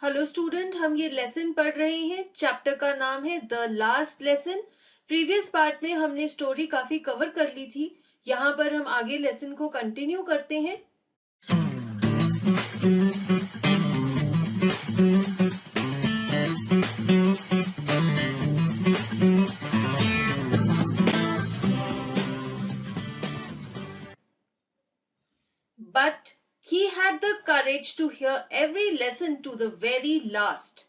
Hello student, हम ये lesson पढ़ रहे हैं। चैप्टर का नाम है the last lesson. Previous part में हमने स्टोरी काफी कवर कर ली थी। यहाँ पर हम आगे लेसन को कंटिन्यू करते हैं। But he had the courage to hear every lesson to the very last.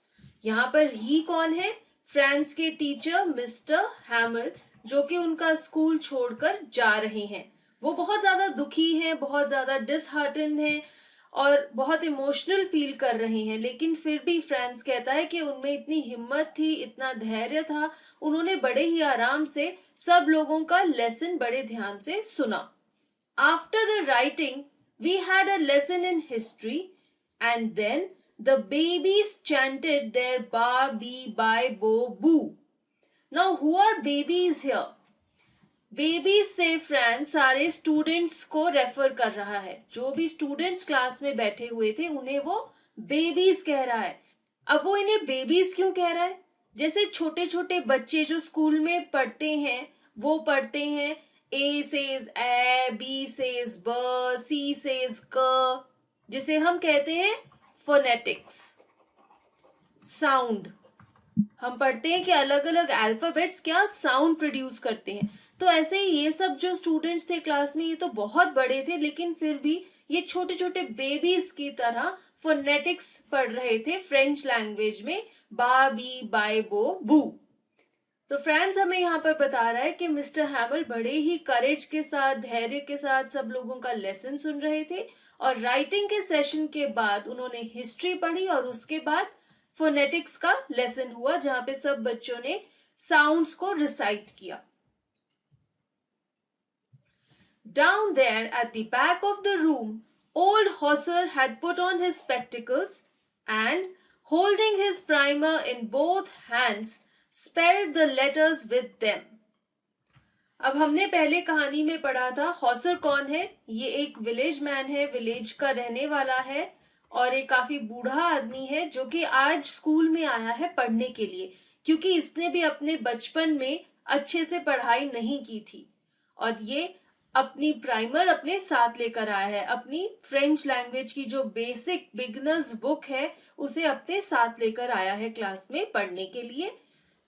यहाँ पर ही कौन है? फ्रांस के टीचर मिस्टर हैमल, जो कि उनका स्कूल छोड़कर जा रहे हैं। वो बहुत ज्यादा दुखी हैं, बहुत ज्यादा डिसहार्टन हैं और बहुत इमोशनल फील कर रहे हैं। लेकिन फिर भी फ्रांस कहता है कि उनमें इतनी हिम्मत थी, इतना धैर्य था, उन्होंने बड़े ही आराम से सब लोगों का लेसन बड़े ध्यान से सुना। After the writing, we had a lesson in history, and then the babies chanted their ba, bee, bye, bo, boo. Now, who are babies here? Babies से फ्रांस सारे स्टूडेंट्स को रेफर कर रहा है। जो भी स्टूडेंट्स क्लास में बैठे हुए थे उन्हें वो बेबीज कह रहा है। अब वो इन्हें बेबीज क्यों कह रहा है? जैसे छोटे छोटे बच्चे जो स्कूल में पढ़ते हैं वो पढ़ते हैं A says A, B says B, C says K, जिसे हम कहते हैं फोनेटिक्स, साउंड। हम पढ़ते हैं कि अलग अलग अल्फाबेट्स क्या साउंड प्रोड्यूस करते हैं। तो ऐसे ही ये सब जो स्टूडेंट्स थे क्लास में, ये तो बहुत बड़े थे, लेकिन फिर भी ये छोटे छोटे बेबीज की तरह फोनेटिक्स पढ़ रहे थे फ्रेंच लैंग्वेज में, बा, बी, बाय, बो, बू। तो फ्रांस हमें यहाँ पर बता रहा है कि मिस्टर हैमल बड़े ही करेज के साथ, धैर्य के साथ सब लोगों का लेसन सुन रहे थे। और राइटिंग के सेशन के बाद उन्होंने हिस्ट्री पढ़ी और उसके बाद फोनेटिक्स का लेसन हुआ, जहां पे सब बच्चों ने साउंड्स को रिसाइट किया। Down there at the back of the room, old Hauser had put on his spectacles and, holding his primer in both hands, spelled the letters with them. अब हमने पहले कहानी में पढ़ा था हॉसर कौन है। ये एक विलेज मैन है, विलेज का रहने वाला है और एक काफी बूढ़ा आदमी है जो कि आज स्कूल में आया है पढ़ने के लिए, क्योंकि इसने भी अपने बचपन में अच्छे से पढ़ाई नहीं की थी और ये अपनी प्राइमर अपने साथ लेकर आया है। अपनी फ्रेंच लैंग्वेज की जो बेसिक बिगनर्स बुक है उसे अपने साथ लेकर आया है क्लास में पढ़ने के लिए।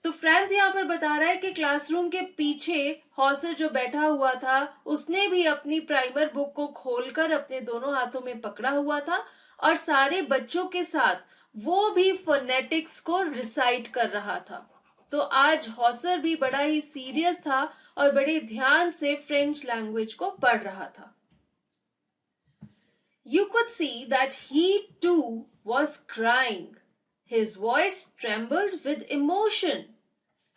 तो फ्रांस यहाँ पर बता रहा है कि क्लासरूम के पीछे हॉसर जो बैठा हुआ था उसने भी अपनी प्राइमर बुक को खोलकर अपने दोनों हाथों में पकड़ा हुआ था और सारे बच्चों के साथ वो भी फोनेटिक्स को रिसाइट कर रहा था। तो आज हॉसर भी बड़ा ही सीरियस था और बड़े ध्यान से फ्रेंच लैंग्वेज को पढ़ रहा था। You could see that he too was crying. His voice trembled with emotion,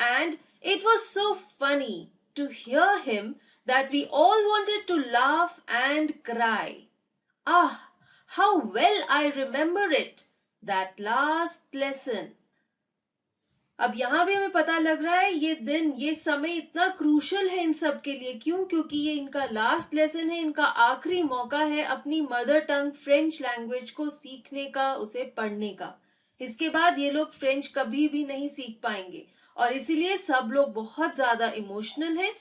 and it was so funny to hear him that we all wanted to laugh and cry. Ah, how well I remember it, that last lesson. अब यहाँ भी हमें पता लग रहा है ये दिन, ये समय इतना क्रूशल है इन सब के लिए। क्यों? क्योंकि ये इनका लास्ट लेसन है, इनका आखिरी मौका है अपनी मदर टंग फ्रेंच लैंग्वेज को सीखने का, उसे पढ़ने का। इसके बाद ये लोग फ्रेंच कभी भी नहीं सीख पाएंगे और इसीलिए सब लोग बहुत ज्यादा इमोशनल हैं।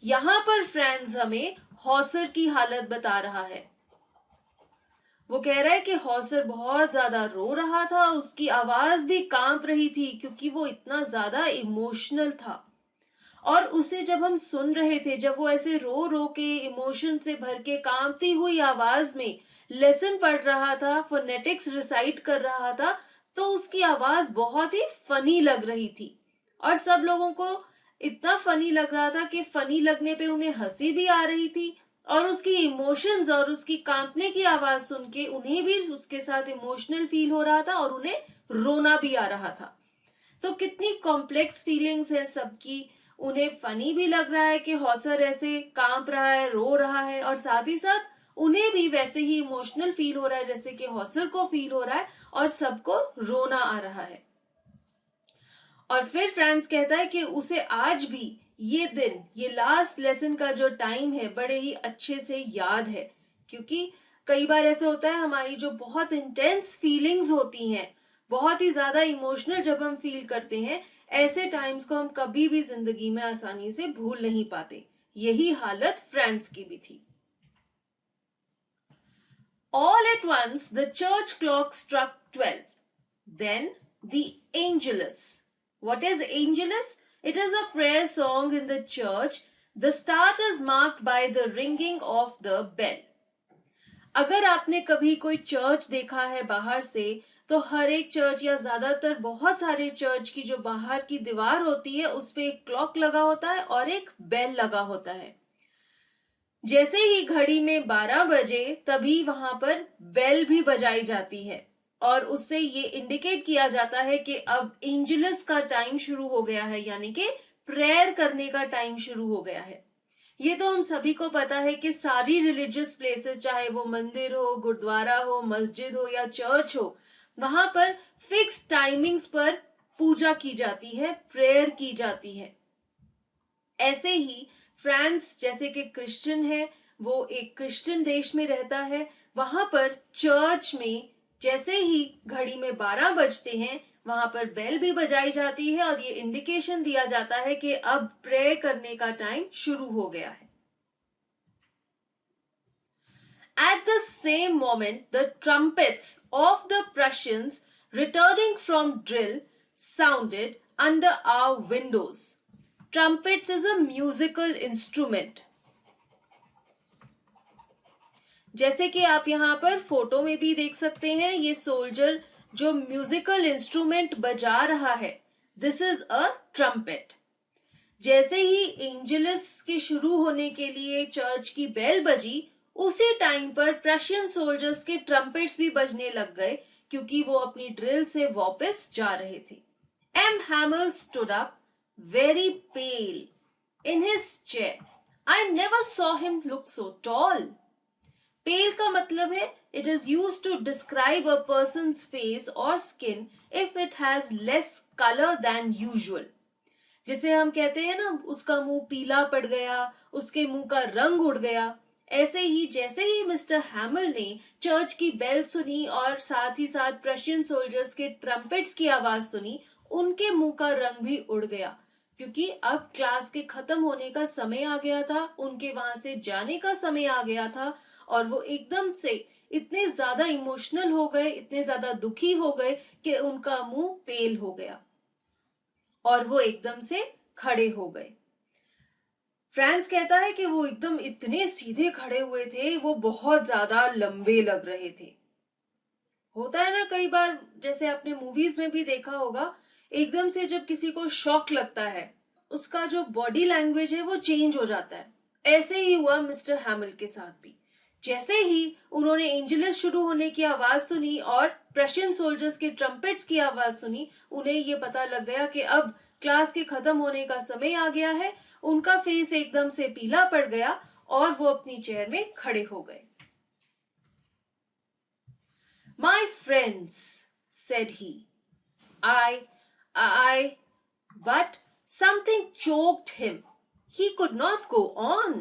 यहाँ पर फ्रांस हमें हॉसर की हालत बता रहा है। वो कह रहा है कि हॉसर बहुत ज्यादा रो रहा था, उसकी आवाज भी कांप रही थी क्योंकि वो इतना ज्यादा इमोशनल था। और उसे जब हम सुन रहे थे, जब वो ऐसे रो रो के इमोशन से भर के कांपती हुई आवाज में लेसन पढ़ रहा था, फोनेटिक्स रिसाइट कर रहा था, तो उसकी आवाज बहुत ही फनी लग रही थी और सब लोगों को इतना फनी लग रहा था कि फनी लगने पे उन्हें हंसी भी आ रही थी और उसकी इमोशंस और उसकी कांपने की आवाज सुन के उन्हें भी उसके साथ इमोशनल फील हो रहा था और उन्हें रोना भी आ रहा था। तो कितनी कॉम्प्लेक्स फीलिंग्स है सबकी। उन्हें फनी भी लग रहा है कि हॉसर ऐसे कांप रहा है, रो रहा है, और साथ ही साथ उन्हें भी वैसे ही इमोशनल फील हो रहा है जैसे कि हॉसर को फील हो रहा है और सबको रोना आ रहा है। और फिर फ्रांस कहता है कि उसे आज भी ये दिन, ये लास्ट लेसन का जो टाइम है, बड़े ही अच्छे से याद है। क्योंकि कई बार ऐसे होता है हमारी जो बहुत इंटेंस फीलिंग्स होती हैं बहुत ही ज्यादा इमोशनल जब हम फील करते हैं, ऐसे टाइम्स को हम कभी भी जिंदगी में आसानी से भूल नहीं पाते। यही हालत फ्रांस की भी थी। All at once the church clock struck 12. Then the Angelus. What is Angelus? It is a prayer song in the church. The start is marked by the ringing of the bell. अगर आपने कभी कोई church देखा है बाहर से, तो हर एक चर्च या ज्यादातर बहुत सारे चर्च की जो बाहर की दीवार होती है उस पे एक क्लॉक लगा होता है और एक बेल लगा होता है। जैसे ही घड़ी में 12 बजे तभी वहां पर बेल भी बजाई जाती है और उससे ये इंडिकेट किया जाता है कि अब एंजलस का टाइम शुरू हो गया है, यानी कि प्रेयर करने का टाइम शुरू हो गया है। ये तो हम सभी को पता है कि सारी रिलीजियस प्लेसेस, चाहे वो मंदिर हो, गुरुद्वारा हो, मस्जिद हो या चर्च हो, वहां पर फिक्स टाइमिंग्स पर पूजा की जाती है, प्रेयर की जाती है। ऐसे ही फ्रांस जैसे कि क्रिश्चियन है, वो एक क्रिश्चियन देश में रहता है, वहां पर चर्च में जैसे ही घड़ी में 12 बजते हैं वहां पर बेल भी बजाई जाती है और ये इंडिकेशन दिया जाता है कि अब प्रे करने का टाइम शुरू हो गया है। At the same moment, the trumpets of the Prussians returning from drill sounded under our windows. Trumpets is a musical instrument. जैसे कि आप यहाँ पर फोटो में भी देख सकते हैं, ये सोल्जर जो म्यूजिकल इंस्ट्रूमेंट बजा रहा है, दिस इज अ ट्रम्पेट। जैसे ही एंजलस के शुरू होने के लिए चर्च की बेल बजी, उसी टाइम पर प्रशियन सोल्जर्स के ट्रम्पेट्स भी बजने लग गए, क्योंकि वो अपनी ड्रिल से वापस जा रहे थे। M Hamel stood up very pale in his chair. I never saw him look so tall. Pale का मतलब है it is use to describe a person's face और skin if it has less colour than usual. जिसे हम कहते हैं ना, उसका मुंह पीला पड़ गया, उसके मुंह का रंग उड़ गया। ऐसे ही जैसे ही मिस्टर हैमल ने चर्च की बेल सुनी और साथ ही साथ प्रशियन सोल्जर्स के ट्रम्पेट्स की आवाज सुनी, उनके मुंह का रंग भी उड़ गया, क्योंकि अब क्लास के खत्म होने का समय आ गया था, उनके वहां से जाने का समय आ गया था और वो एकदम से इतने ज्यादा इमोशनल हो गए, इतने ज्यादा दुखी हो गए कि उनका मुंह पेल हो गया और वो एकदम से खड़े हो गए। फ्रांस कहता है कि वो एकदम इतने सीधे खड़े हुए थे, वो बहुत ज्यादा लंबे लग रहे थे। होता है ना कई बार, जैसे आपने मूवीज में भी देखा होगा, एकदम से जब किसी को शॉक लगता है, उसका जो बॉडी लैंग्वेज है वो चेंज हो जाता है। ऐसे ही हुआ मिस्टर हैमल के साथ भी। जैसे ही उन्होंने एंजलस शुरू होने की आवाज सुनी और प्रशियन सोल्जर्स के ट्रम्पेट्स की आवाज सुनी, उन्हें ये पता लग गया कि अब क्लास के खत्म होने का समय आ गया है। उनका फेस एकदम से पीला पड़ गया और वो अपनी चेयर में खड़े हो गए। My friends, said he, I, but something choked him. He could not go on.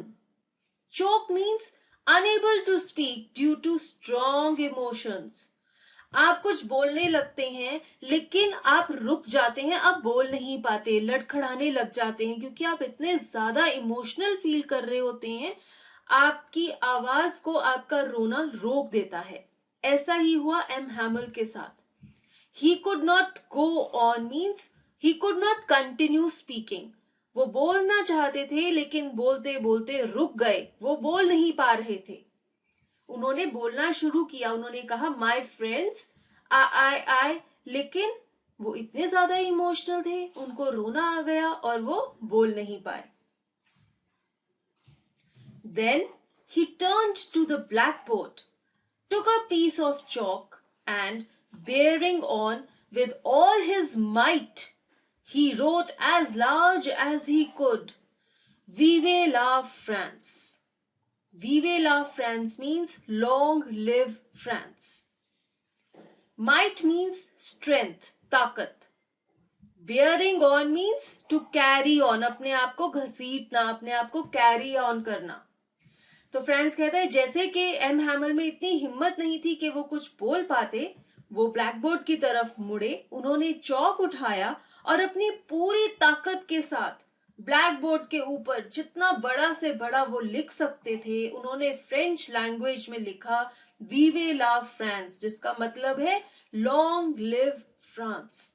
Choke means unable to speak due to strong emotions. आप कुछ बोलने लगते हैं लेकिन आप रुक जाते हैं, आप बोल नहीं पाते, लड़खड़ाने लग जाते हैं, क्योंकि आप इतने ज्यादा इमोशनल फील कर रहे होते हैं। आपकी आवाज को आपका रोना रोक देता है। ऐसा ही हुआ एम हैमल के साथ। He could not go on means he could not continue speaking. वो बोलना चाहते थे लेकिन बोलते बोलते रुक गए, वो बोल नहीं पा रहे थे। उन्होंने बोलना शुरू किया, उन्होंने कहा माय फ्रेंड्स, आई, लेकिन वो इतने ज्यादा इमोशनल थे, उनको रोना आ गया और वो बोल नहीं पाए। Then he turned to the blackboard, took a piece of chalk and bearing on with all his might, he wrote as large as he could, Vive la France. Vive la France means long live France. Might means strength, ताकत. Bearing on means to carry on, अपने आप को घसीटना, अपने आप को carry on करना। तो France कहता है जैसे कि एम हैमल में इतनी हिम्मत नहीं थी कि वो कुछ बोल पाते, वो ब्लैक बोर्ड की तरफ मुड़े, उन्होंने चौक उठाया और अपनी पूरी ताकत के साथ ब्लैक बोर्ड के ऊपर जितना बड़ा से बड़ा वो लिख सकते थे, उन्होंने फ्रेंच लैंग्वेज में लिखा वीवे ला फ्रांस, जिसका मतलब है long live France.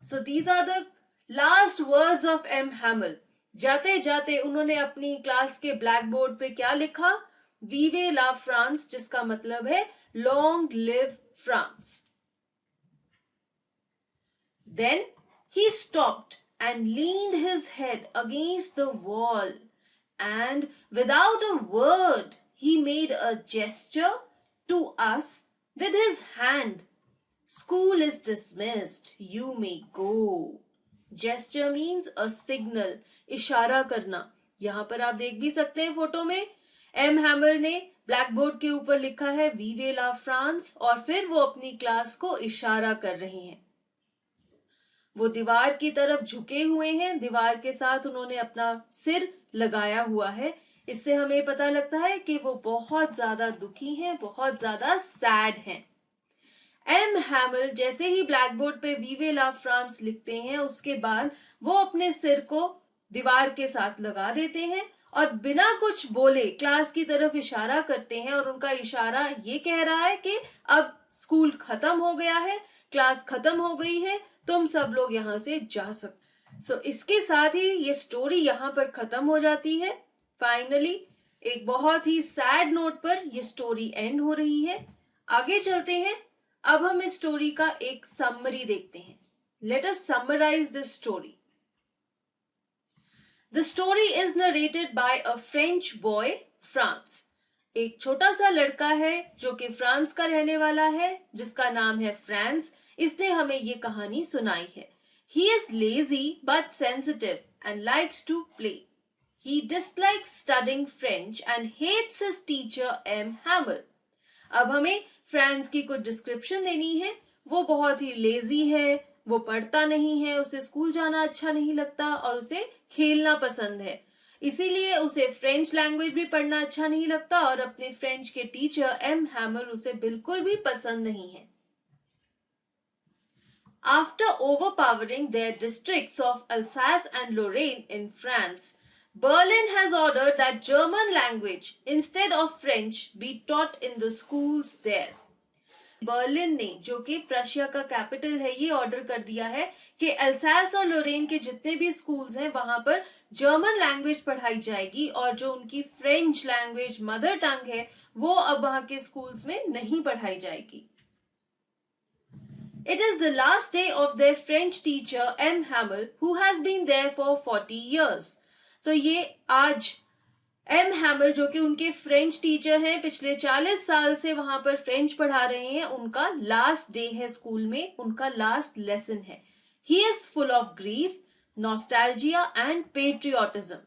So these are the last words of M Hamel. जाते जाते उन्होंने अपनी क्लास के ब्लैक बोर्ड पे क्या लिखा? वीवे ला फ्रांस, जिसका मतलब है long live France. Then he stopped and leaned his head against the wall, and without a word he made a gesture to us with his hand. School is dismissed, you may go. Gesture means a signal, इशारा करना। यहां पर आप देख भी सकते हैं photo में, एम हैमिल ने ब्लैक बोर्ड के ऊपर लिखा है वीवे ला फ्रांस और फिर वो अपनी क्लास को इशारा कर रहे हैं। वो दीवार की तरफ झुके हुए हैं, दीवार के साथ उन्होंने अपना सिर लगाया हुआ है। इससे हमें पता लगता है कि वो बहुत ज्यादा दुखी हैं, बहुत ज्यादा सैड हैं। एम हैमिल जैसे ही ब्लैक बोर्ड पे वीवे ला फ्रांस लिखते हैं, उसके बाद वो अपने सिर को दीवार के साथ लगा देते हैं और बिना कुछ बोले क्लास की तरफ इशारा करते हैं, और उनका इशारा ये कह रहा है कि अब स्कूल खत्म हो गया है, क्लास खत्म हो गई है, तुम सब लोग यहां से जा सकते। सो इसके साथ ही ये स्टोरी यहां पर खत्म हो जाती है। फाइनली एक बहुत ही सैड नोट पर ये स्टोरी एंड हो रही है। आगे चलते हैं, अब हम इस स्टोरी का एक समरी देखते हैं। Let us summarise this story. The story is narrated by a French boy, France. एक छोटा सा लड़का है जो कि फ्रांस का रहने वाला है, जिसका नाम है फ्रांस। इसने हमें ये कहानी सुनाई है। He is lazy but sensitive and likes to play. He dislikes studying French and hates his teacher M. Hamel. अब हमें फ्रांस की कुछ डिस्क्रिप्शन देनी है। वो बहुत ही लेजी है, वो पढ़ता नहीं है, उसे स्कूल जाना अच्छा नहीं लगता और उसे खेलना पसंद है। इसीलिए उसे फ्रेंच लैंग्वेज भी पढ़ना अच्छा नहीं लगता और अपने फ्रेंच के टीचर एम हैमल उसे बिल्कुल भी पसंद नहीं है। After overpowering their districts of Alsace and Lorraine in France, Berlin has ordered that German language instead of French be taught in the schools there. Berlin ने, जो कि प्रशिया का कैपिटल है, ये ऑर्डर कर दिया है कि अल्सास और लोरेन के जितने भी स्कूल्स हैं वहां पर जर्मन लैंग्वेज पढ़ाई जाएगी और जो उनकी फ्रेंच लैंग्वेज मदर टंग है वो अब वहां के स्कूल्स में नहीं पढ़ाई जाएगी। It is the last day of their French teacher M. Hamel, who has been there for 40 years. तो ये आज एम हैमिल, जो कि उनके फ्रेंच टीचर हैं, पिछले 40 साल से वहां पर फ्रेंच पढ़ा रहे हैं, उनका लास्ट डे है स्कूल में, उनका लास्ट लेसन है। He is full of grief, nostalgia and patriotism.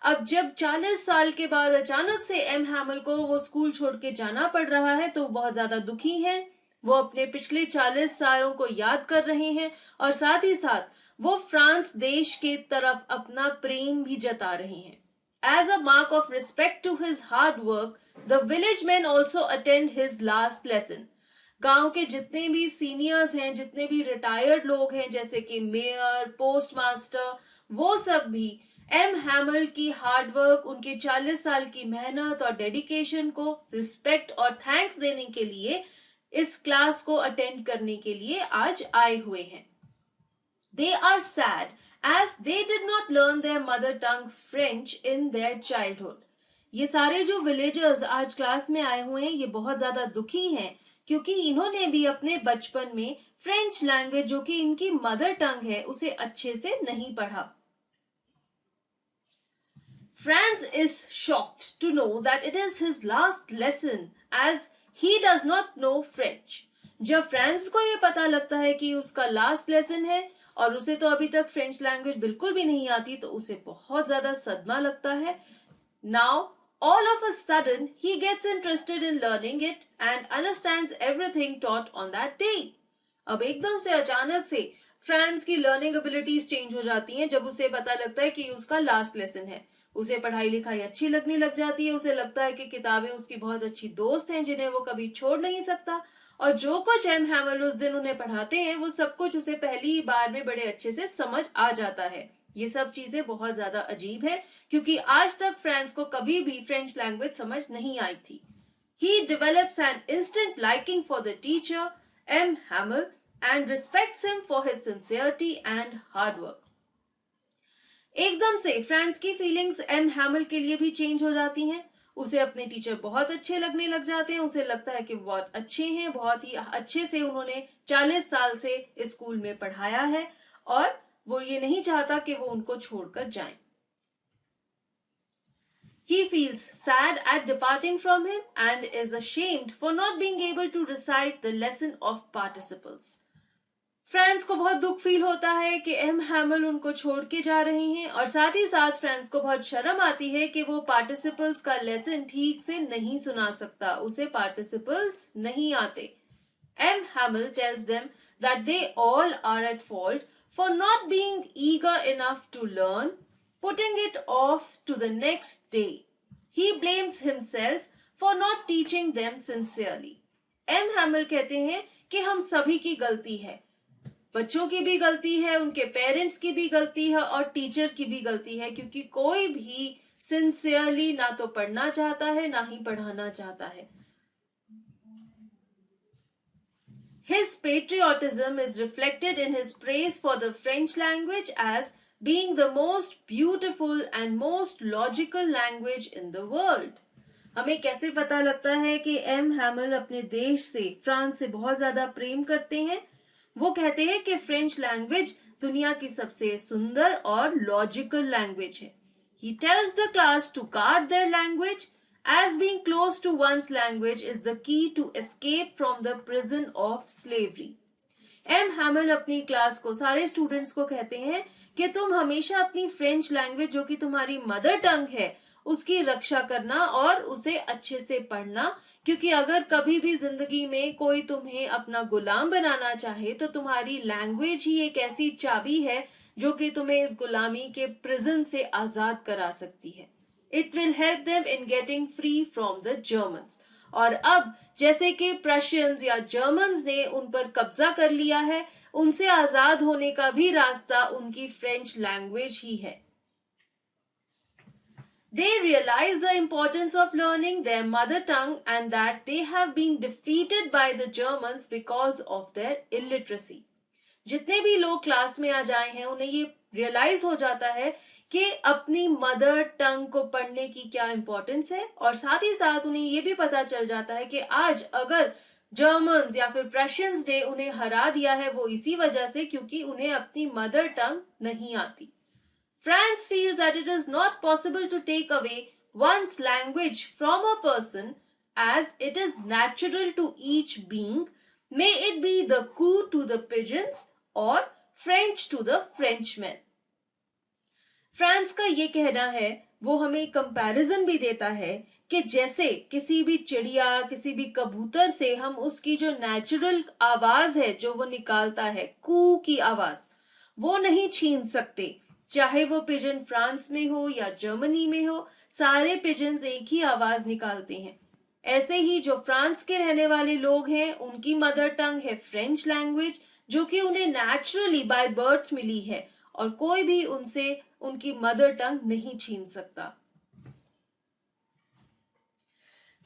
अब जब 40 साल के बाद अचानक से एम हैमिल को वो स्कूल छोड़ के जाना पड़ रहा है तो बहुत ज्यादा दुखी हैं। वो अपने पिछले 40 सालों को याद कर रहे हैं और साथ ही साथ वो फ्रांस देश के तरफ अपना प्रेम भी जता रहे हैं। As a mark of respect to his hard work, the village men also attend his last lesson. गांव के जितने भी सीनियर्स हैं, जितने भी रिटायर्ड लोग हैं, जैसे कि मेयर, पोस्टमास्टर, वो सब भी एम हैमिल की हार्डवर्क, उनके 40 साल की मेहनत और डेडिकेशन को रिस्पेक्ट और थैंक्स देने के लिए इस क्लास को अटेंड करने के लिए आज आए हुए हैं। They are sad as they did not learn their mother tongue French in their childhood. ये सारे जो विलेजर्स आज क्लास में आए हुए हैं ये बहुत ज्यादा दुखी हैं क्योंकि इन्होंने भी अपने बचपन में फ्रेंच लैंग्वेज, जो कि इनकी मदर टंग है, उसे अच्छे से नहीं पढ़ा। Franz is shocked to know that it is his last lesson as he does not know French. जब फ्रांस को ये पता लगता है कि उसका लास्ट लेसन है और उसे तो अभी तक फ्रेंच लैंग्वेज बिल्कुल भी नहीं आती, तो उसे बहुत ज्यादा सदमा लगता है। Now all of a sudden he gets interested in learning it and understands everything taught on that day. अब एकदम से अचानक से फ्रांस की लर्निंग एबिलिटीज चेंज हो जाती हैं जब उसे पता लगता है कि उसका लास्ट लेसन है। उसे पढ़ाई लिखाई अच्छी लगने लग जाती है, उसे लगता है कि किताबें उसकी बहुत अच्छी दोस्त हैं जिन्हें वो कभी छोड़ नहीं सकता, और जो कुछ एम हैमल उस दिन उन्हें पढ़ाते हैं वो सब कुछ उसे पहली ही बार में बड़े अच्छे से समझ आ जाता है। ये सब चीजें बहुत ज्यादा अजीब है क्योंकि आज तक फ्रांस को कभी भी फ्रेंच लैंग्वेज समझ नहीं आई थी। He develops an instant liking for the teacher, M. Hamel, and respects him for his sincerity and hard work. एकदम से फ्रांस की फीलिंग्स एम हैमल के लिए भी चेंज हो जाती हैं। उसे अपने टीचर बहुत अच्छे लगने लग जाते हैं। उसे लगता है कि बहुत अच्छे हैं, बहुत ही अच्छे से उन्होंने 40 साल से इस स्कूल में पढ़ाया है और वो ये नहीं चाहता कि वो उनको छोड़कर जाएं। He feels sad at departing from him and is ashamed for not being able to recite the lesson of participles. France को बहुत दुख फील होता है कि एम हैमल उनको छोड़ के जा रहे हैं और साथ ही साथ फ्रांस को बहुत शर्म आती है कि वो पार्टिसिपल्स का लेसन ठीक से नहीं सुना सकता, उसे पार्टिसिपल्स नहीं आते। M Hamel tells them that they all are at fault for not being eager enough to learn, putting it off to the next day. He blames himself for not teaching them sincerely. M Hamel कहते हैं कि हम सभी की गलती है, बच्चों की भी गलती है, उनके पेरेंट्स की भी गलती है और टीचर की भी गलती है क्योंकि कोई भी सिंसियरली ना तो पढ़ना चाहता है ना ही पढ़ाना चाहता है। His patriotism is reflected in his praise for the French language as being the most beautiful and most logical language in the world. हमें कैसे पता लगता है कि एम हैमल अपने देश से, फ्रांस से बहुत ज्यादा प्रेम करते हैं? वो कहते हैं कि फ्रेंच लैंग्वेज दुनिया की सबसे सुंदर और लॉजिकल लैंग्वेज है। He tells the class to guard their language as being close to one's language is the key to escape from the prison of slavery. M Hamel अपनी क्लास को, सारे students को कहते हैं कि तुम हमेशा अपनी फ्रेंच लैंग्वेज जो कि तुम्हारी मदर टंग है उसकी रक्षा करना और उसे अच्छे से पढ़ना, क्योंकि अगर कभी भी जिंदगी में कोई तुम्हें अपना गुलाम बनाना चाहे तो तुम्हारी लैंग्वेज ही एक ऐसी चाबी है जो कि तुम्हें इस गुलामी के प्रिजन से आजाद करा सकती है। It will help them in getting free from the Germans. और अब जैसे कि प्रशियंस या जर्मन्स ने उन पर कब्जा कर लिया है, उनसे आजाद होने का भी रास्ता उनकी फ्रेंच लैंग्वेज ही है। They realize the importance of learning their mother tongue and that they have been defeated by the Germans because of their illiteracy. जितने भी लोग क्लास में आ जाए हैं उन्हें ये रियलाइज हो जाता है कि अपनी मदर टंग को पढ़ने की क्या इंपॉर्टेंस है और साथ ही साथ उन्हें ये भी पता चल जाता है कि आज अगर जर्मन्स या फिर प्रशियंस ने उन्हें हरा दिया है वो इसी वजह से क्योंकि उन्हें अपनी मदर टंग नहीं आती। France feels that it is not possible to take away one's language from a person as it is natural to each being, may it be the coo to the pigeons or French to the Frenchmen. France का ये कहना है, वो हमें comparison भी देता है कि जैसे किसी भी चिड़िया, किसी भी कबूतर से हम उसकी जो नेचुरल आवाज है जो वो निकालता है, कू की आवाज, वो नहीं छीन सकते। चाहे वो पिजन फ्रांस में हो या जर्मनी में हो, सारे पिजन्स एक ही आवाज निकालते हैं। ऐसे ही जो फ्रांस के रहने वाले लोग हैं उनकी मदर टंग है फ्रेंच लैंग्वेज, जो कि उन्हें नेचुरली बाय बर्थ मिली है और कोई भी उनसे उनकी मदर टंग नहीं छीन सकता।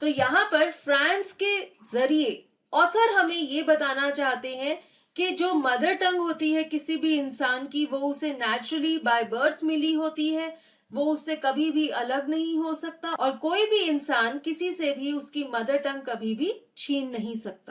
तो यहाँ पर फ्रांस के जरिए ऑथर हमें ये बताना चाहते हैं कि जो मदर टंग होती है किसी भी इंसान की, वो उसे नेचुरली बाय बर्थ मिली होती है, वो उससे कभी भी अलग नहीं हो सकता और कोई भी इंसान किसी से भी उसकी मदर टंग कभी भी छीन नहीं सकता।